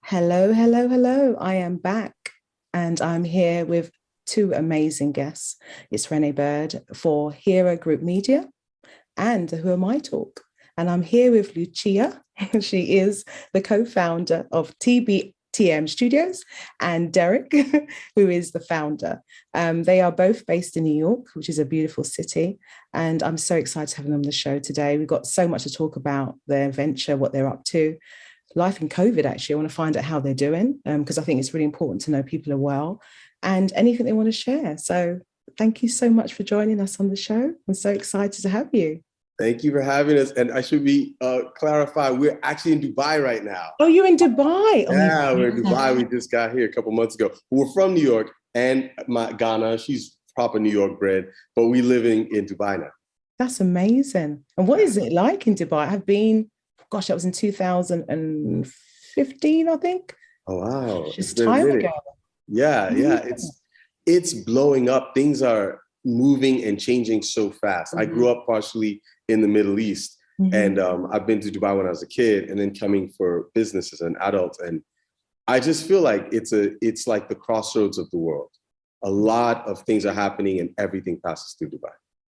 Hello, hello, hello. I am back and I'm here with two amazing guests. It's Renee Bird for Hero Group Media and Whoamitalk. And I'm here with Lucia. She is the co-founder of TBTM Studios, and Derrick, who is the founder. They are both based in New York, which is a beautiful city. And I'm so excited to have them on the show today. We've got so much to talk about their venture, what they're up to, life in COVID, actually. I want to find out how they're doing because I think it's really important to know people are well and anything they want to share. So thank you so much for joining us on the show. I'm so excited to have you. Thank you for having us. And I should be clarify, we're actually in Dubai right now. Oh, you're in Dubai? Yeah, we're in Dubai. We just got here a couple months ago. We're from New York and Ghana. She's proper New York bred, but we're living in Dubai now. That's amazing. And what is it like in Dubai? I've been, gosh, that was in 2015, I think. Oh, wow. Just time ago. Yeah. It's blowing up. Things are moving and changing so fast. I grew up partially in the Middle East, and I've been to Dubai when I was a kid and then coming for business as an adult. And I just feel like it's like the crossroads of the world. A lot of things are happening and everything passes through Dubai.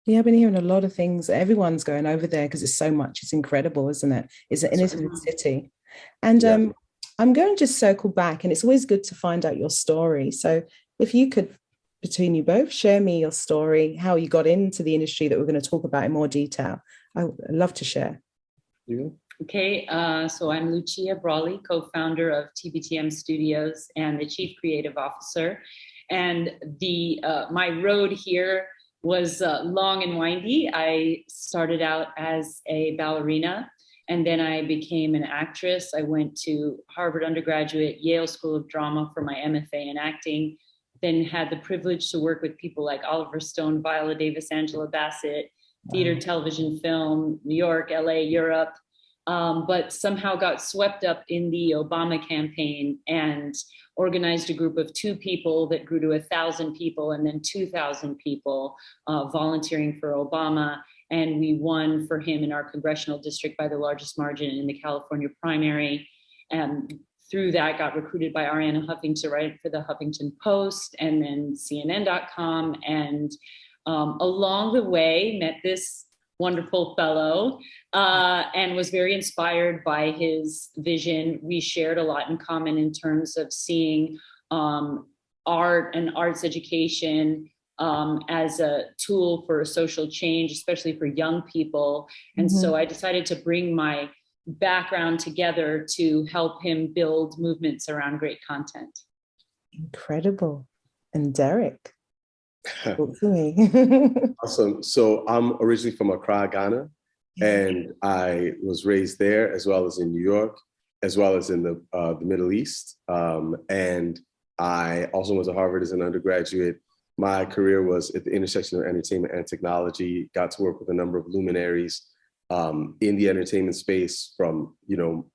Yeah, I've been hearing a lot of things. Everyone's going over there because it's so much. It's incredible, isn't it? It's an innovative city. And I'm going to just circle back, and it's always good to find out your story. So if you could, between you both, share me your story, how you got into the industry that we're going to talk about in more detail. I'd love to share. Yeah. Okay, so I'm Lucia Brawley, co-founder of TBTM Studios and the chief creative officer. And my road here was long and windy. I started out as a ballerina, and then I became an actress. I went to Harvard undergraduate, Yale School of Drama for my MFA in acting, then had the privilege to work with people like Oliver Stone, Viola Davis, Angela Bassett, theater, television, film, New York, LA, Europe, but somehow got swept up in the Obama campaign and organized a group of 2 people that grew to 1,000 people and then 2,000 people volunteering for Obama. And we won for him in our congressional district by the largest margin in the California primary. And through that, got recruited by Arianna Huffington to write for the Huffington Post and then CNN.com. And along the way, met this wonderful fellow and was very inspired by his vision. We shared a lot in common in terms of seeing art and arts education as a tool for social change, especially for young people. And so I decided to bring my background together to help him build movements around great content. Incredible. And Derrick, talk to me. Awesome. So I'm originally from Accra, Ghana, and I was raised there as well as in New York, as well as in the Middle East. And I also went to Harvard as an undergraduate. My career was at the intersection of entertainment and technology, got to work with a number of luminaries in the entertainment space, from,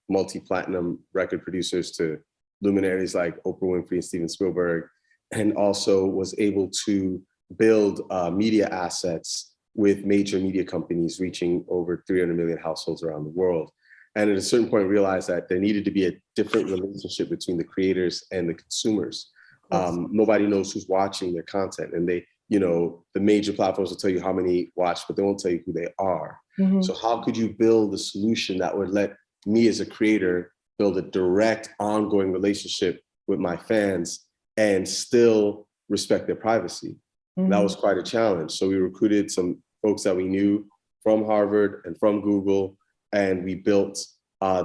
multi-platinum record producers to luminaries like Oprah Winfrey and Steven Spielberg, and also was able to build media assets with major media companies reaching over 300 million households around the world. And at a certain point realized that there needed to be a different relationship between the creators and the consumers. Nobody knows who's watching their content, and the major platforms will tell you how many watch, but they won't tell you who they are. So how could you build a solution that would let me as a creator build a direct, ongoing relationship with my fans and still respect their privacy? That was quite a challenge. So we recruited some folks that we knew from Harvard and from Google, and we built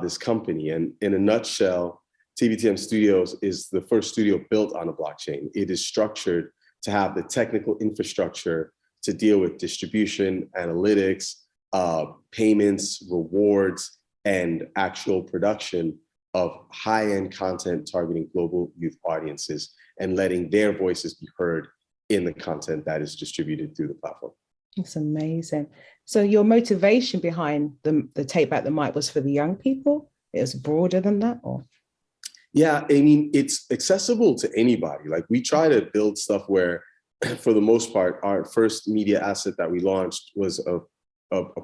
this company. And in a nutshell, TBTM Studios is the first studio built on a blockchain. It is structured to have the technical infrastructure to deal with distribution, analytics, payments, rewards, and actual production of high-end content targeting global youth audiences and letting their voices be heard in the content that is distributed through the platform. That's amazing. So your motivation behind the Take Back the Mic was for the young people? It was broader than that, or? Yeah, I mean, it's accessible to anybody. Like, we try to build stuff where, for the most part, our first media asset that we launched was a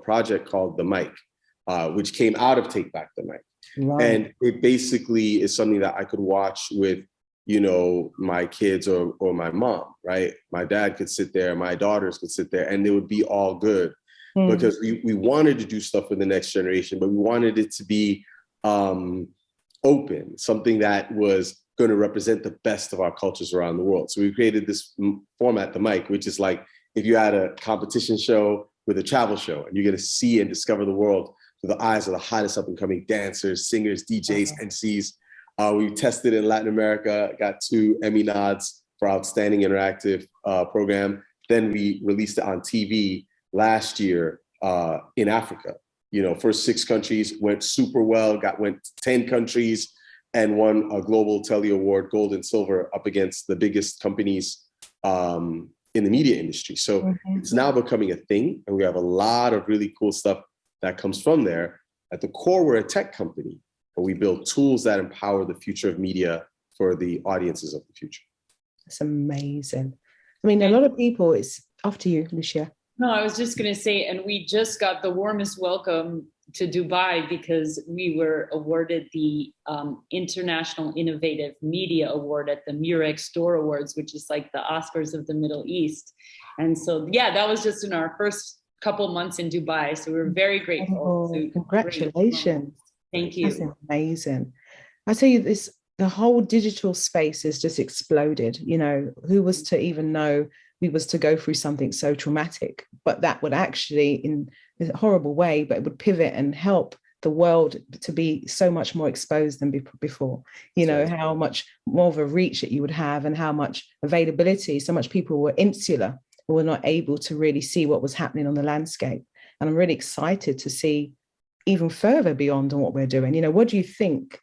project called The Mic, which came out of Take Back the Mic. Right. And it basically is something that I could watch with, you know, my kids or my mom, right? My dad could sit there, my daughters could sit there, and it would be all good. Because we wanted to do stuff for the next generation, but we wanted it to be open, something that was going to represent the best of our cultures around the world. So we created this format, the mic, which is like if you had a competition show with a travel show, and you're going to see and discover the world through the eyes of the hottest up and coming dancers, singers, DJs, MCs. We tested in Latin America, got 2 Emmy nods for Outstanding Interactive Program. Then we released it on TV last year in Africa. You know, first 6 countries went super well, went to 10 countries and won a Global Telly Award, Gold and Silver, up against the biggest companies in the media industry. So it's now becoming a thing, and we have a lot of really cool stuff that comes from there. At the core, we're a tech company, but we build tools that empower the future of media for the audiences of the future. That's amazing. I mean, a lot of people, it's after you, Lucia. No, I was just going to say, and we just got the warmest welcome to Dubai because we were awarded the International Innovative Media Award at the Murex D'Or Awards, which is like the Oscars of the Middle East. And so, yeah, that was just in our first couple months in Dubai. So we're very grateful. Oh, congratulations. Thank you. That's amazing. I tell you, the whole digital space has just exploded. You know, who was to even know we was to go through something so traumatic, but that would actually, in a horrible way, but it would pivot and help the world to be so much more exposed than before. You know, how much more of a reach that you would have and how much availability, so much people were insular, were not able to really see what was happening on the landscape. And I'm really excited to see even further beyond on what we're doing. You know, what do you think?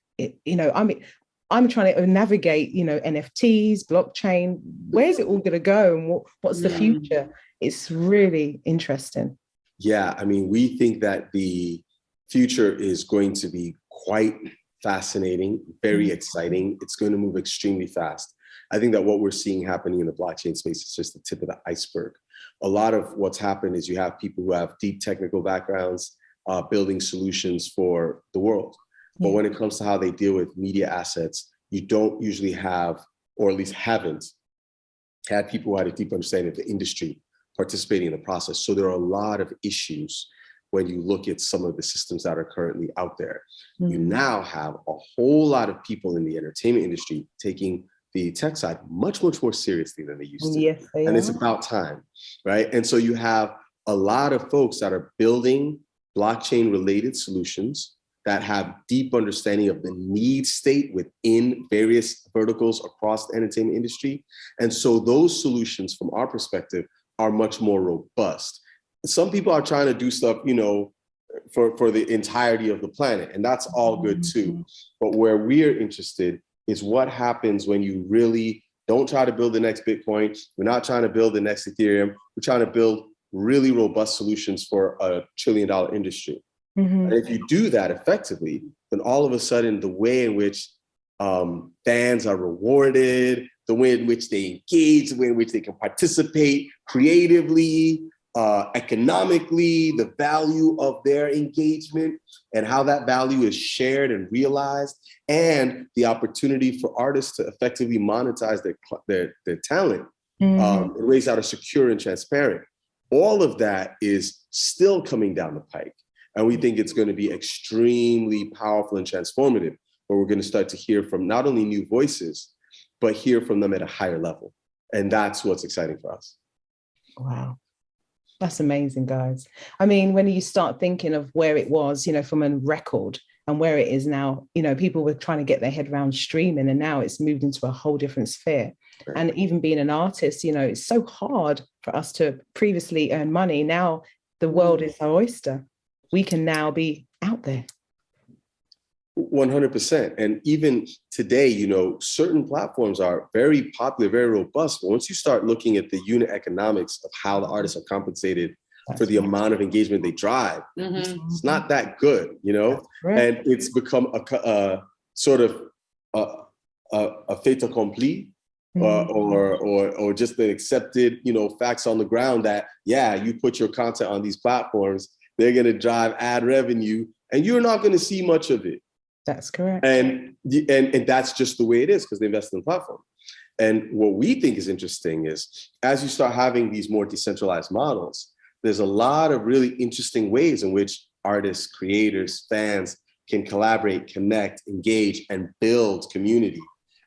I'm trying to navigate, you know, NFTs, blockchain. Where's it all going to go, and what's the future? It's really interesting. Yeah, I mean, we think that the future is going to be quite fascinating, very exciting. It's going to move extremely fast. I think that what we're seeing happening in the blockchain space is just the tip of the iceberg. A lot of what's happened is you have people who have deep technical backgrounds building solutions for the world. But when it comes to how they deal with media assets, you don't usually have, or at least haven't, had people who had a deep understanding of the industry participating in the process. So there are a lot of issues when you look at some of the systems that are currently out there. You now have a whole lot of people in the entertainment industry taking the tech side much, much more seriously than they used to. Yes, and it's about time, right? And so you have a lot of folks that are building blockchain-related solutions that have deep understanding of the need state within various verticals across the entertainment industry. And so those solutions, from our perspective, are much more robust. Some people are trying to do stuff, you know, for the entirety of the planet, and that's all good too. But where we're interested is what happens when you really don't try to build the next Bitcoin. We're not trying to build the next Ethereum. We're trying to build really robust solutions for a $1 trillion industry. And if you do that effectively, then all of a sudden the way in which fans are rewarded, the way in which they engage, the way in which they can participate creatively, economically, the value of their engagement and how that value is shared and realized, and the opportunity for artists to effectively monetize their talent in ways that are secure and transparent. All of that is still coming down the pike. And we think it's going to be extremely powerful and transformative, where we're going to start to hear from not only new voices, but hear from them at a higher level. And that's what's exciting for us. Wow. That's amazing, guys. I mean, when you start thinking of where it was, you know, from a record and where it is now, you know, people were trying to get their head around streaming, and now it's moved into a whole different sphere. Right. And even being an artist, you know, it's so hard for us to previously earn money. Now the world is our oyster. We can now be out there. 100%. And even today, you know, certain platforms are very popular, very robust. But once you start looking at the unit economics of how the artists are compensated for the amount of engagement they drive, it's not that good, you know? Right. And it's become a sort of a fait accompli, or just the accepted, you know, facts on the ground that, yeah, you put your content on these platforms, they're going to drive ad revenue, and you're not going to see much of it. That's correct. And that's just the way it is because they invest in the platform. And what we think is interesting is as you start having these more decentralized models, there's a lot of really interesting ways in which artists, creators, fans can collaborate, connect, engage, and build community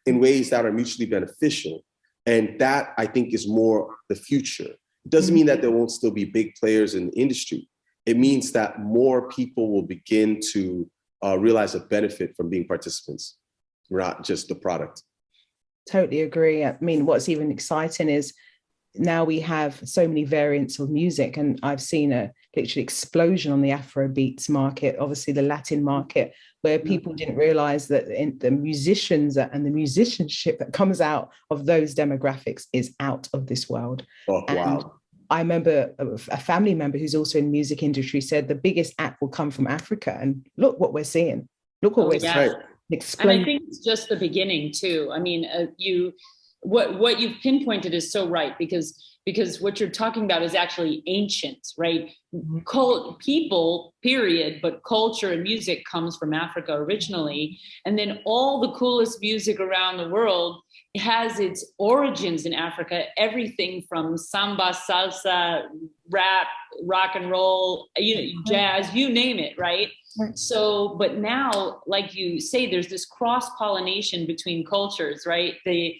in ways that are mutually beneficial. And that, I think, is more the future. It doesn't mean that there won't still be big players in the industry. It means that more people will begin to realize a benefit from being participants, not just the product. Totally agree. I mean, what's even exciting is now we have so many variants of music, and I've seen a literally explosion on the Afrobeats market, obviously the Latin market, where people didn't realize that the musicians and the musicianship that comes out of those demographics is out of this world. Oh, wow. And I remember a family member who's also in the music industry said the biggest act will come from Africa. And look what we're seeing. Look what we're seeing. Right. And I think it's just the beginning too. I mean, what you've pinpointed is so right, because what you're talking about is actually ancient, right? People, period, but culture and music comes from Africa originally. And then all the coolest music around the world has its origins in Africa, everything from samba, salsa, rap, rock and roll, jazz, you name it, right? So, but now, like you say, there's this cross-pollination between cultures, right? The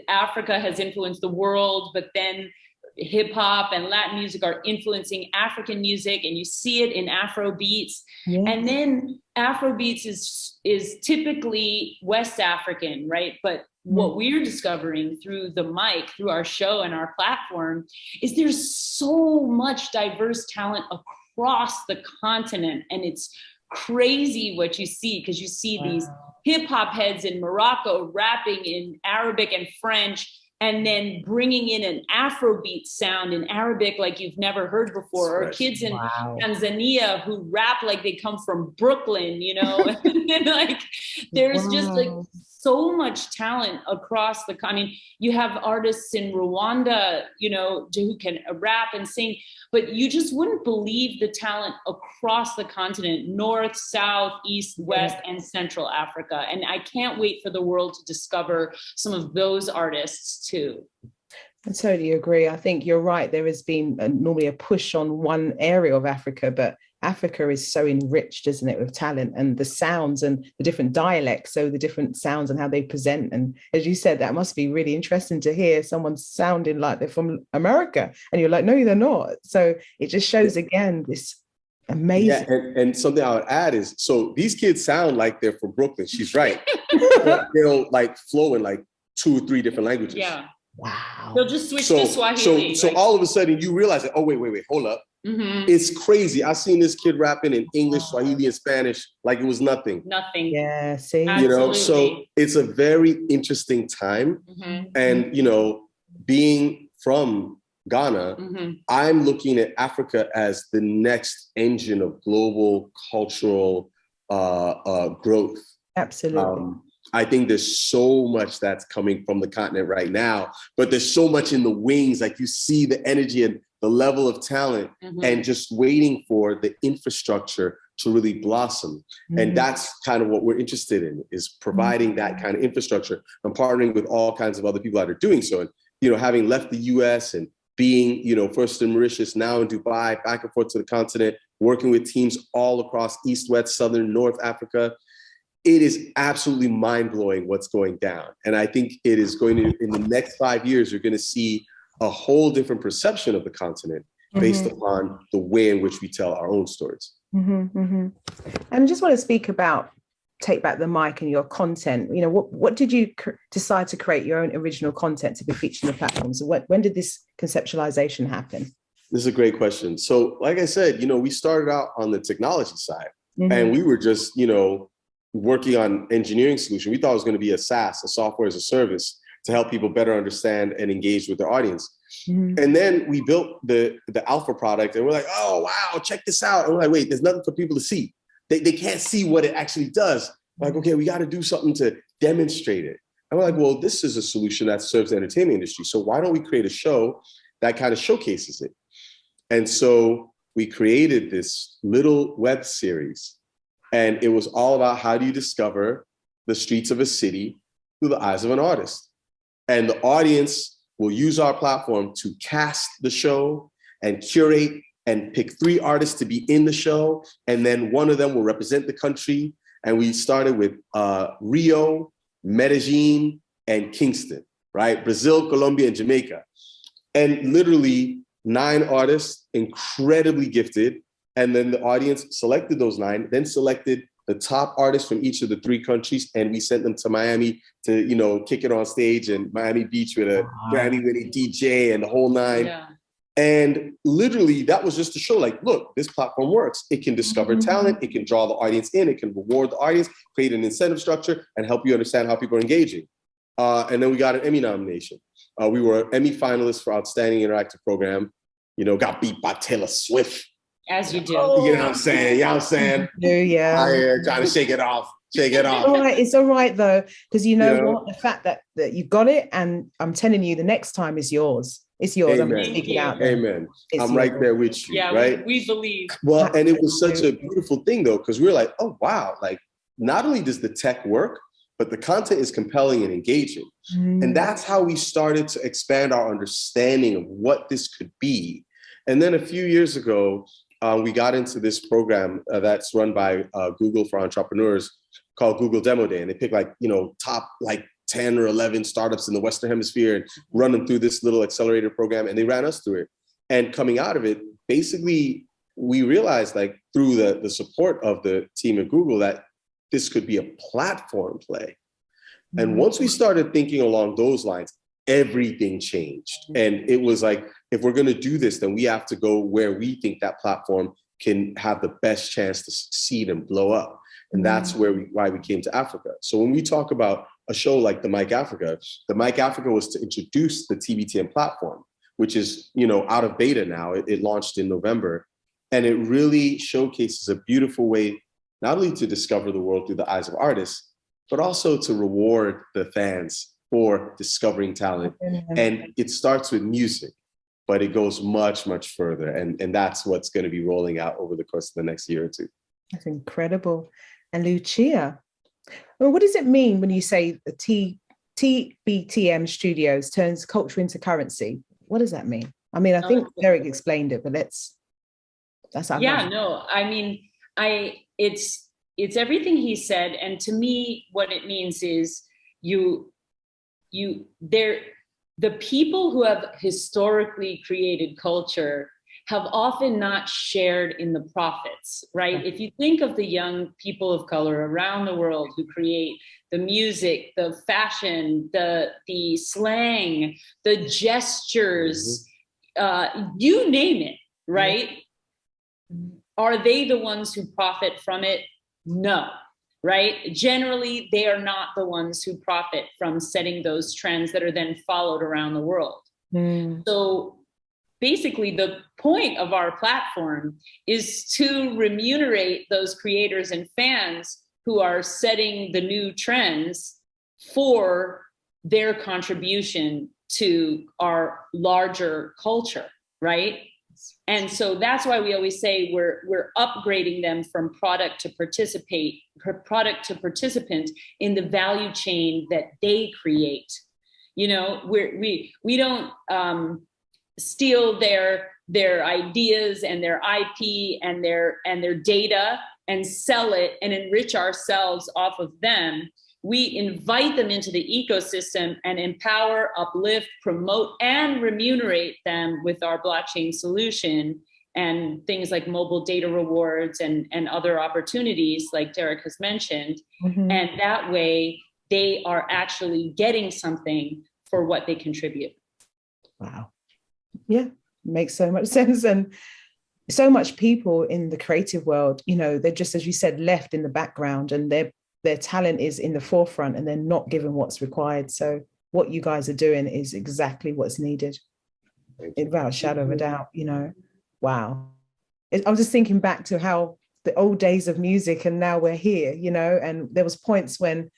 Africa has influenced the world, but then hip hop and Latin music are influencing African music, and you see it in Afrobeats. Yeah. And then Afrobeats is typically West African, right? But what we're discovering through the mic, through our show and our platform, is there's so much diverse talent across the continent, and it's crazy what you see, because you see these hip hop heads in Morocco rapping in Arabic and French, and then bringing in an Afrobeat sound in Arabic like you've never heard before, or kids in Tanzania who rap like they come from Brooklyn, and like there's just like so much talent across I mean, you have artists in Rwanda, who can rap and sing, but you just wouldn't believe the talent across the continent, North, South, East, West, and Central Africa. And I can't wait for the world to discover some of those artists too. I totally agree. I think you're right. There has been normally a push on one area of Africa, but Africa is so enriched, isn't it, with talent and the sounds and the different dialects, so the different sounds and how they present. And as you said, that must be really interesting to hear someone sounding like they're from America, and you're like, no, they're not. So it just shows again this amazing. Yeah, and something I would add is, so these kids sound like they're from Brooklyn. She's right. But they'll like flow in like 2 or 3 different languages. Yeah. Wow. They'll just switch to Swahili. So all of a sudden you realize that, oh, wait, hold up. Mm-hmm. It's crazy. I seen this kid rapping in English, Swahili, and Spanish like it was nothing. Nothing. Yeah, see? Absolutely. So it's a very interesting time. Mm-hmm. And, being from Ghana, I'm looking at Africa as the next engine of global cultural growth. Absolutely. I think there's so much that's coming from the continent right now, but there's so much in the wings. Like you see the energy and the level of talent and just waiting for the infrastructure to really blossom. And that's kind of what we're interested in, is providing that kind of infrastructure and partnering with all kinds of other people that are doing so. And, having left the US and being, first in Mauritius, now in Dubai, back and forth to the continent, working with teams all across East, West, Southern, North Africa, it is absolutely mind-blowing what's going down. And I think it is going to, in the next 5 years, you're going to see a whole different perception of the continent based upon the way in which we tell our own stories. And I just want to speak about Take Back the Mic and your content. What did you decide to create your own original content to be featured on the platforms? When did this conceptualization happen? This is a great question. So like I said, we started out on the technology side and we were just, working on engineering solution. We thought it was going to be a SaaS, a software as a service, to help people better understand and engage with their audience. And then we built the alpha product and we're like, oh, wow, check this out. And we're like, wait, there's nothing for people to see. They can't see what it actually does. Like, okay, we got to do something to demonstrate it. And we're like, well, this is a solution that serves the entertainment industry. So why don't we create a show that kind of showcases it? And so we created this little web series And it was all about how do you discover the streets of a city through the eyes of an artist. And the audience will use our platform to cast the show and curate and pick 3 artists to be in the show. And then one of them will represent the country. And we started with Rio, Medellin, and Kingston, right? Brazil, Colombia, and Jamaica. And literally 9 artists, incredibly gifted. And then the audience selected those 9, then selected the top artists from each of the 3 countries. And we sent them to Miami to, you know, kick it on stage in Miami Beach with a Grammy-winning DJ and the whole 9. Yeah. And literally that was just to show like, look, this platform works. It can discover talent. It can draw the audience in. It can reward the audience, create an incentive structure, and help you understand how people are engaging. And then we got an Emmy nomination. We were an Emmy finalist for Outstanding Interactive Program. You know, got beat by Taylor Swift. As you do. You know what I'm saying? You know what I'm saying? Yeah. I trying to shake it off. Shake it off. All right, it's all right though, because you know what? The fact that you've got it, and I'm telling you, the next time is yours. It's yours. Amen. I'm speaking out there. Amen. It's I'm yours. right there with you. Yeah, right? we believe. Well, and it was such a beautiful thing though, because we were like, oh wow, like not only does the tech work, but the content is compelling and engaging. And that's how we started to expand our understanding of what this could be. And then a few years ago, we got into this program that's run by Google for entrepreneurs called Google Demo Day. And they pick like, you know, top like 10 or 11 startups in the Western Hemisphere and run them through this little accelerator program. And they ran us through it. And coming out of it, basically, we realized like through the support of the team at Google that this could be a platform play. And once we started thinking along those lines, everything changed. And it was like, if we're going to do this, then we have to go where we think that platform can have the best chance to succeed and blow up. And that's why we came to Africa. So when we talk about a show like the Mic Africa was to introduce the TBTM platform, which is, you know, out of beta now. It launched in November. And it really showcases a beautiful way, not only to discover the world through the eyes of artists, but also to reward the fans for discovering talent. And it starts with music, but it goes much, much further. And that's what's going to be rolling out over the course of the next year or 2. That's incredible. And Lucia, well, what does it mean when you say the TBTM Studios turns culture into currency? What does that mean? I mean, I think Derrick explained it, but that's our yeah, no, I mean, it's everything he said. And to me, what it means is the people who have historically created culture have often not shared in the profits, right? If you think of the young people of color around the world who create the music, the fashion, the slang, the gestures, you name it, right? Are they the ones who profit from it? No, right? Generally, they are not the ones who profit from setting those trends that are then followed around the world. So basically, the point of our platform is to remunerate those creators and fans who are setting the new trends for their contribution to our larger culture, right? And so that's why we always say we're upgrading them from product to participant in the value chain that they create. You know, we don't steal their ideas and their IP and their data and sell it and enrich ourselves off of them. We invite them into the ecosystem and empower, uplift, promote, and remunerate them with our blockchain solution and things like mobile data rewards and other opportunities like Derrick has mentioned. And that way they are actually getting something for what they contribute. Wow. Yeah, makes so much sense. And so much people in the creative world, you know, they're just, as you said, left in the background, and their talent is in the forefront and they're not given what's required. So what you guys are doing is exactly what's needed, without a shadow of a doubt, you know. Wow. I was just thinking back to how the old days of music, and now we're here, you know, and there was points when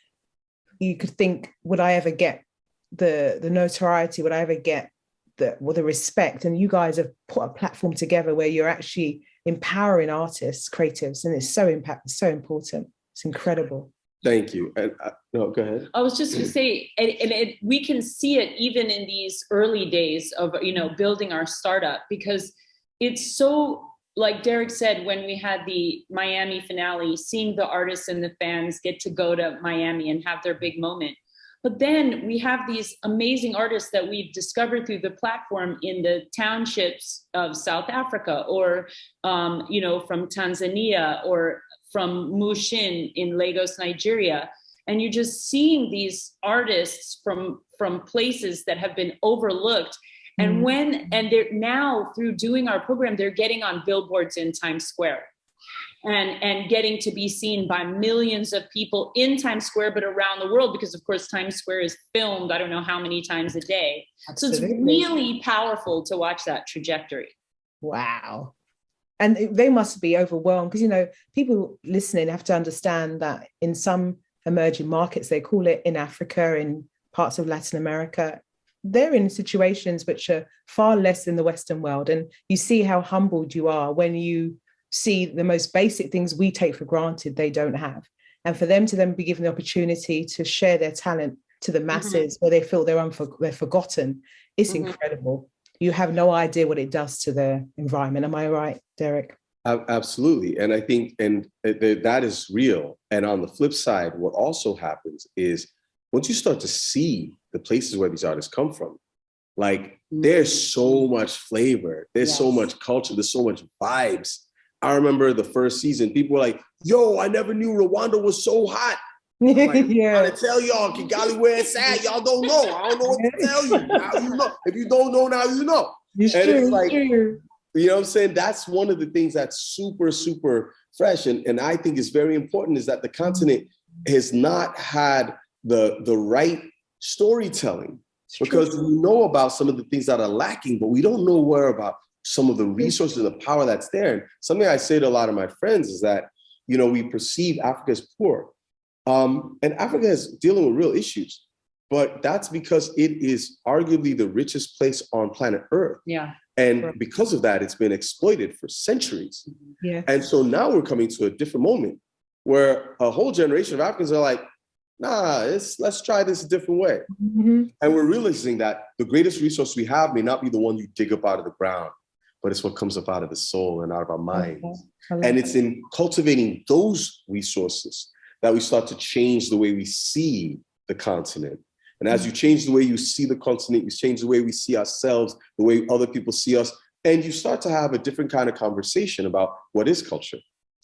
you could think, would I ever get the notoriety? Would I ever get the respect, and you guys have put a platform together where you're actually empowering artists, creatives, and it's so important. It's incredible. Thank you. And no, go ahead. I was just going to say, we can see it even in these early days of, building our startup, because it's so, like Derrick said, when we had the Miami finale, seeing the artists and the fans get to go to Miami and have their big moment. But then we have these amazing artists that we've discovered through the platform in the townships of South Africa, or, from Tanzania, or from Mushin in Lagos, Nigeria. And you're just seeing these artists from places that have been overlooked. And they're now, through doing our program, they're getting on billboards in Times Square and getting to be seen by millions of people in Times Square, but around the world, because of course, Times Square is filmed, I don't know how many times a day. Absolutely. So it's really powerful to watch that trajectory. Wow. And they must be overwhelmed, because, people listening have to understand that in some emerging markets, they call it, in Africa, in parts of Latin America, they're in situations which are far less than the Western world. And you see how humbled you are when you see the most basic things we take for granted they don't have. And for them to then be given the opportunity to share their talent to the masses, where they feel they're forgotten, it's incredible. You have no idea what it does to the environment. Am I right, Derrick? Absolutely. And I think, that is real. And on the flip side, what also happens is once you start to see the places where these artists come from, like there's so much flavor, there's so much culture, there's so much vibes. I remember the first season, people were like, yo, I never knew Rwanda was so hot. I'm like, I'm trying to tell y'all, Kigali where it's at. Y'all don't know. I don't know what to tell you. Now you know. If you don't know, now you know. It's like, you know what I'm saying? That's one of the things that's super, super fresh. And I think is very important, is that the continent has not had the right storytelling, because we know about some of the things that are lacking, but we don't know where about some of the resources and the power that's there. And something I say to a lot of my friends is that, we perceive Africa as poor. And Africa is dealing with real issues, but that's because it is arguably the richest place on planet Earth. Yeah. And because of that, it's been exploited for centuries. Yeah. And so now we're coming to a different moment where a whole generation of Africans are like, nah, let's try this a different way. And we're realizing that the greatest resource we have may not be the one you dig up out of the ground, but it's what comes up out of the soul and out of our minds. And it's in cultivating those resources that we start to change the way we see the continent. And as you change the way you see the continent, you change the way we see ourselves, the way other people see us, and you start to have a different kind of conversation about what is culture,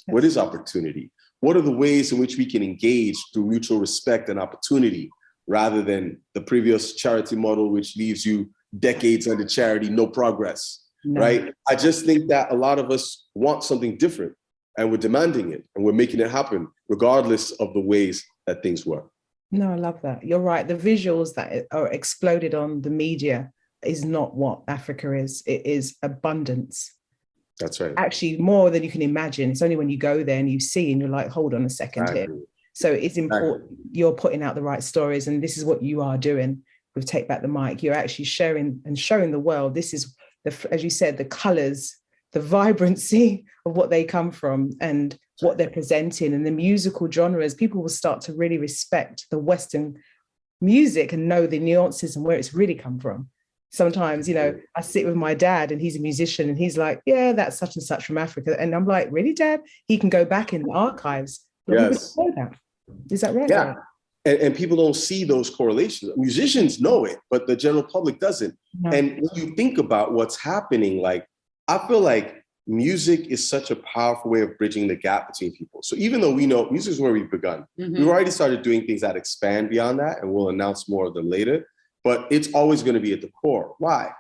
what is opportunity, what are the ways in which we can engage through mutual respect and opportunity, rather than the previous charity model, which leaves you decades under charity, no progress, right? I just think that a lot of us want something different, and we're demanding it, and we're making it happen, regardless of the ways that things work. No, I love that. You're right. The visuals that are exploded on the media is not what Africa is. It is abundance. That's right. Actually, more than you can imagine. It's only when you go there and you see and you're like, hold on a second here. So it's important. You're putting out the right stories, and this is what you are doing with Take Back the Mic. You're actually sharing and showing the world. This is, as you said, the colors, the vibrancy of what they come from and what they're presenting, and the musical genres. People will start to really respect the Western music and know the nuances and where it's really come from. Sometimes, I sit with my dad and he's a musician and he's like, yeah, that's such and such from Africa. And I'm like, really, Dad? He can go back in the archives. Yes. Is that right? Yeah. And people don't see those correlations. Musicians know it, but the general public doesn't. No. And when you think about what's happening, like, I feel like music is such a powerful way of bridging the gap between people. So even though we know music is where we've begun, we've already started doing things that expand beyond that, and we'll announce more of them later, but it's always going to be at the core. Why?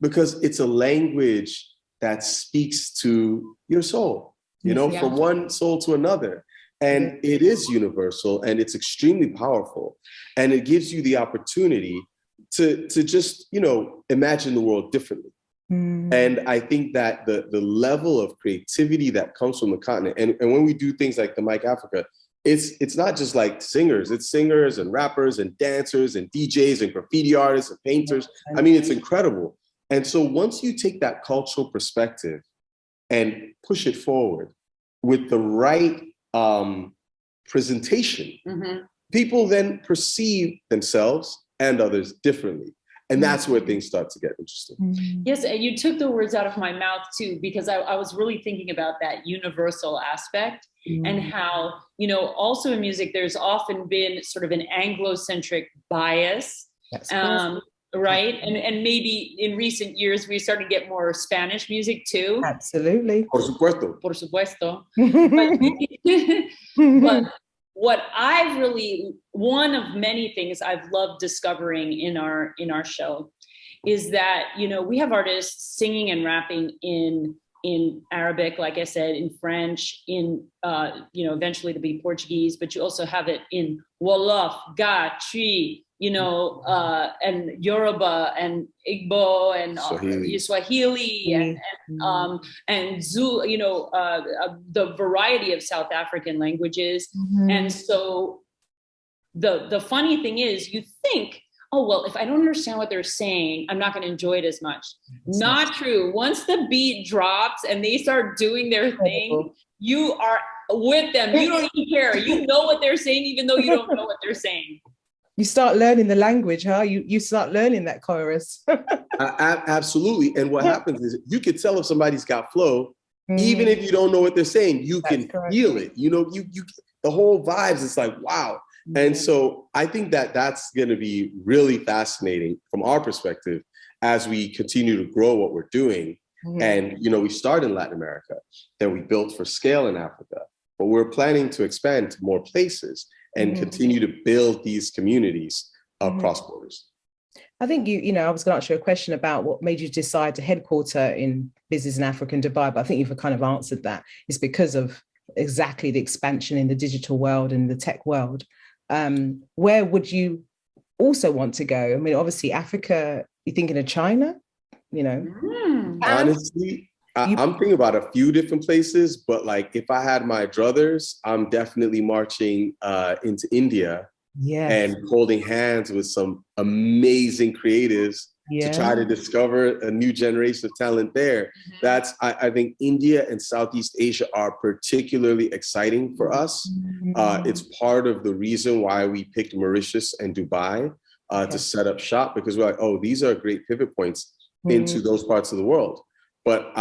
Because it's a language that speaks to your soul, from one soul to another. And it is universal, and it's extremely powerful. And it gives you the opportunity to just, imagine the world differently. And I think that the level of creativity that comes from the continent, and when we do things like the Mic Africa, it's not just like singers, it's singers and rappers and dancers and DJs and graffiti artists and painters. I mean, it's incredible. And so once you take that cultural perspective and push it forward with the right presentation, people then perceive themselves and others differently. And that's where things start to get interesting. Yes, and you took the words out of my mouth too, because I was really thinking about that universal aspect and how, you know, also in music, there's often been sort of an Anglo-centric bias, right? And maybe in recent years, we started to get more Spanish music too. Absolutely. Por supuesto. Por supuesto. But what I've really, one of many things I've loved discovering in our show is that, you know, we have artists singing and rapping in Arabic, like I said, in French, in, you know, eventually to be Portuguese, but you also have it in Wolof, Ga, Twi, you know, and Yoruba and Igbo and Swahili and Zulu, you know, the variety of South African languages. And so the funny thing is, you think, oh, well, if I don't understand what they're saying, I'm not going to enjoy it as much. Not true. Once the beat drops and they start doing their thing, you are with them. You don't even care. You know what they're saying, even though you don't know what they're saying. You start learning the language, huh? You start learning that chorus. Absolutely. And what happens is you could tell if somebody's got flow, even if you don't know what they're saying, you can feel it. You know, you the whole vibes, it's like, wow. And so I think that that's going to be really fascinating from our perspective as we continue to grow what we're doing. And, you know, we started in Latin America, then we built for scale in Africa, but we're planning to expand to more places and continue to build these communities across borders. I think you know, I was going to ask you a question about what made you decide to headquarter in business in Africa and Dubai, but I think you've kind of answered that. It's because of exactly the expansion in the digital world and the tech world. Where would you also want to go? I mean, obviously Africa, you're thinking of China, you know? Honestly, I'm thinking about a few different places, but like if I had my druthers, I'm definitely marching into India and holding hands with some amazing creatives to try to discover a new generation of talent there. That's, I think India and Southeast Asia are particularly exciting for us. It's part of the reason why we picked Mauritius and Dubai to set up shop, because we're like, oh, these are great pivot points into those parts of the world. But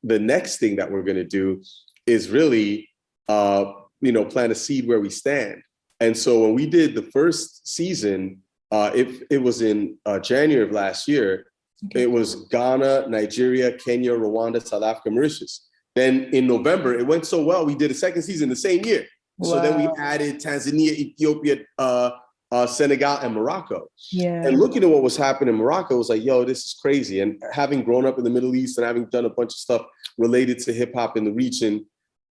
the next thing that we're going to do is really, you know, plant a seed where we stand. And so when we did the first season, it was in January of last year. It was Ghana, Nigeria, Kenya, Rwanda, South Africa, Mauritius. Then in November, it went so well, we did a second season the same year. So then we added Tanzania, Ethiopia, Senegal, and Morocco. And looking at what was happening in Morocco, it was like, yo, this is crazy. And having grown up in the Middle East and having done a bunch of stuff related to hip hop in the region,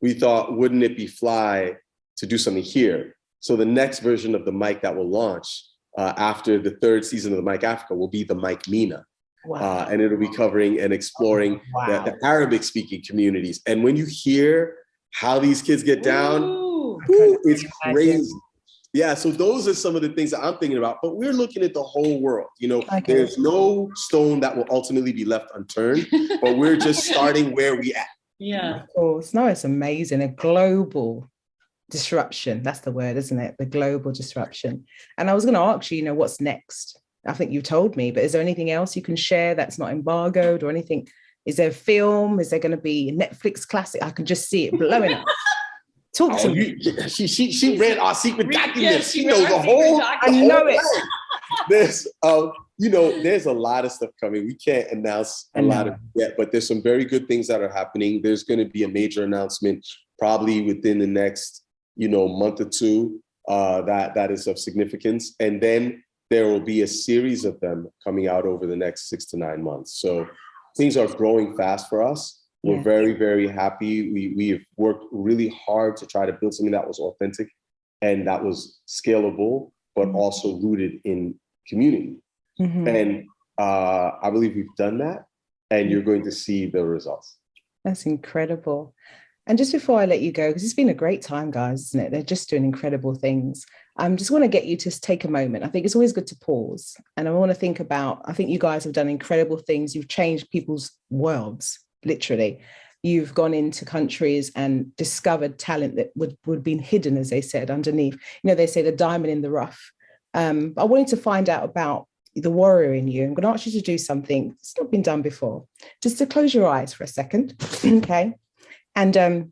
we thought, wouldn't it be fly to do something here? So the next version of the mic that will launch after the third season of the Mic Africa will be the Mic MENA. And it'll be covering and exploring the Arabic-speaking communities. And when you hear how these kids get down, it's crazy. Yeah, so those are some of the things that I'm thinking about. But we're looking at the whole world. You know, there's no stone that will ultimately be left unturned, but we're just starting where we at. Yeah. Of course. No, it's amazing. A global disruption. That's the word, isn't it? The global disruption. And I was going to ask you, you know, what's next? I think you told me, but is there anything else you can share that's not embargoed or anything? Is there a film? Is there going to be a Netflix classic? I can just see it blowing up. Talk to me. She read our secret documents. She knows the whole. I know it. There's, you know, there's a lot of stuff coming. We can't announce a lot of it yet, but there's some very good things that are happening. There's going to be a major announcement probably within the next, you know, month or two that is of significance, and then there will be a series of them coming out over the next 6 to 9 months. So things are growing fast for us. We're very, very happy. We have worked really hard to try to build something that was authentic and that was scalable, but also rooted in community. And I believe we've done that, and you're going to see the results. That's incredible. And just before I let you go, because it's been a great time, guys, isn't it? They're just doing incredible things. I just want to get you to take a moment. I think it's always good to pause. And I want to think about, I think you guys have done incredible things. You've changed people's worlds, literally. You've gone into countries and discovered talent that would have been hidden, as they said, underneath. You know, they say the diamond in the rough. I wanted to find out about the warrior in you. I'm going to ask you to do something that's not been done before. Just to close your eyes for a second, okay? And I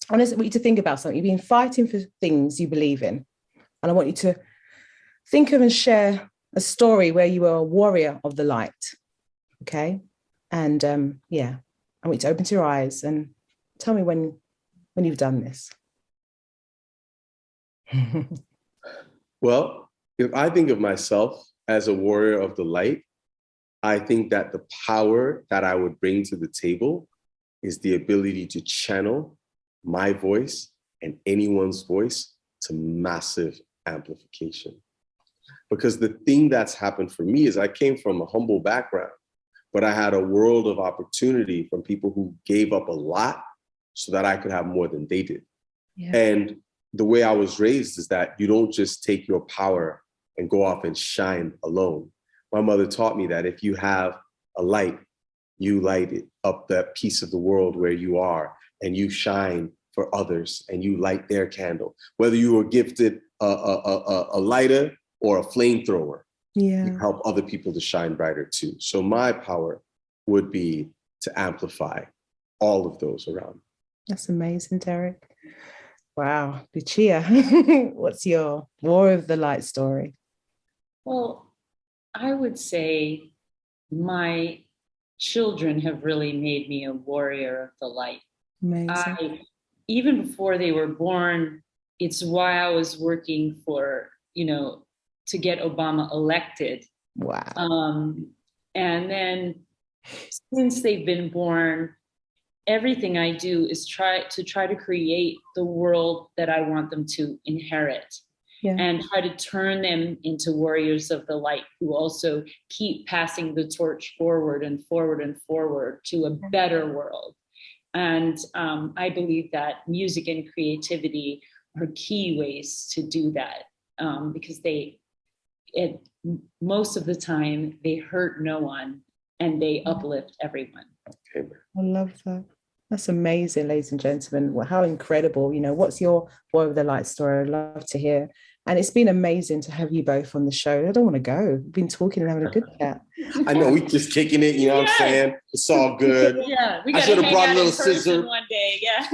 want you to think about something. You've been fighting for things you believe in. And I want you to think of and share a story where you were a warrior of the light, okay? And yeah, I want you to open your eyes and tell me when you've done this. Well, if I think of myself as a warrior of the light, I think that the power that I would bring to the table is the ability to channel my voice and anyone's voice to massive amplification. Because the thing that's happened for me is I came from a humble background, but I had a world of opportunity from people who gave up a lot so that I could have more than they did. Yeah. And the way I was raised is that you don't just take your power and go off and shine alone. My mother taught me that if you have a light, you light it up that piece of the world where you are, and you shine for others and you light their candle. Whether you were gifted a lighter or a flamethrower, yeah, you help other people to shine brighter too. So my power would be to amplify all of those around me. That's amazing, Derrick. Wow. Lucia, what's your War of the Light story? Well, I would say my children have really made me a warrior of the light. Amazing. Even before they were born, it's why I was working for, to get Obama elected. Wow. And then since they've been born, everything I do is try to create the world that I want them to inherit. Yeah. And try to turn them into warriors of the light who also keep passing the torch forward and forward and forward to a better world. And I believe that music and creativity are key ways to do that, because most of the time they hurt no one and they uplift everyone. I love that. That's amazing, ladies and gentlemen. Well, how incredible. What's your War of the Light story? I'd love to hear. And it's been amazing to have you both on the show. I don't want to go. We've been talking and having a good chat. I know, we just kicking it, what I'm saying? It's all good. Yeah, I should have brought a little scissor one day. Yeah.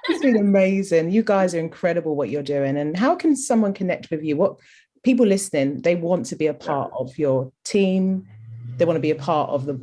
It's been amazing. You guys are incredible what you're doing. And how can someone connect with you? What people listening, they want to be a part of your team. They want to be a part of the,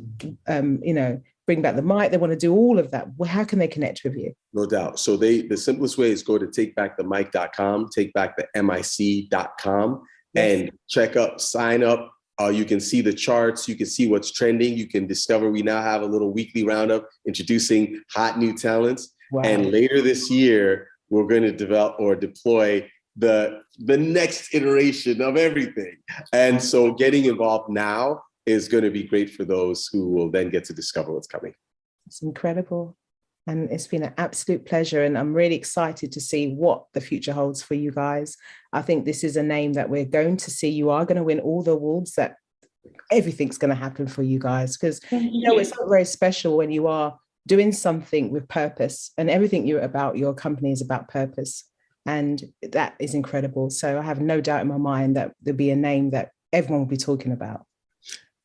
bring back the mic. They want to do all of that. Well, how can they connect with you? No doubt. So the simplest way is go to takebackthemic.com, takebackthemic.com, yes, and check up, sign up. You can see the charts. You can see what's trending. You can discover we now have a little weekly roundup introducing hot new talents. Wow. And later this year, we're going to develop or deploy the next iteration of everything. And so getting involved now is going to be great for those who will then get to discover what's coming. It's incredible. And it's been an absolute pleasure. And I'm really excited to see what the future holds for you guys. I think this is a name that we're going to see. You are going to win all the awards, that everything's going to happen for you guys. Because, it's not very special when you are doing something with purpose, and everything you're about, your company is about purpose. And that is incredible. So I have no doubt in my mind that there'll be a name that everyone will be talking about.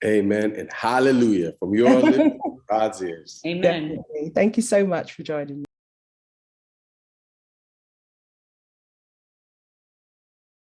Amen and hallelujah from your lips, God's ears. Amen. Definitely. Thank you so much for joining me.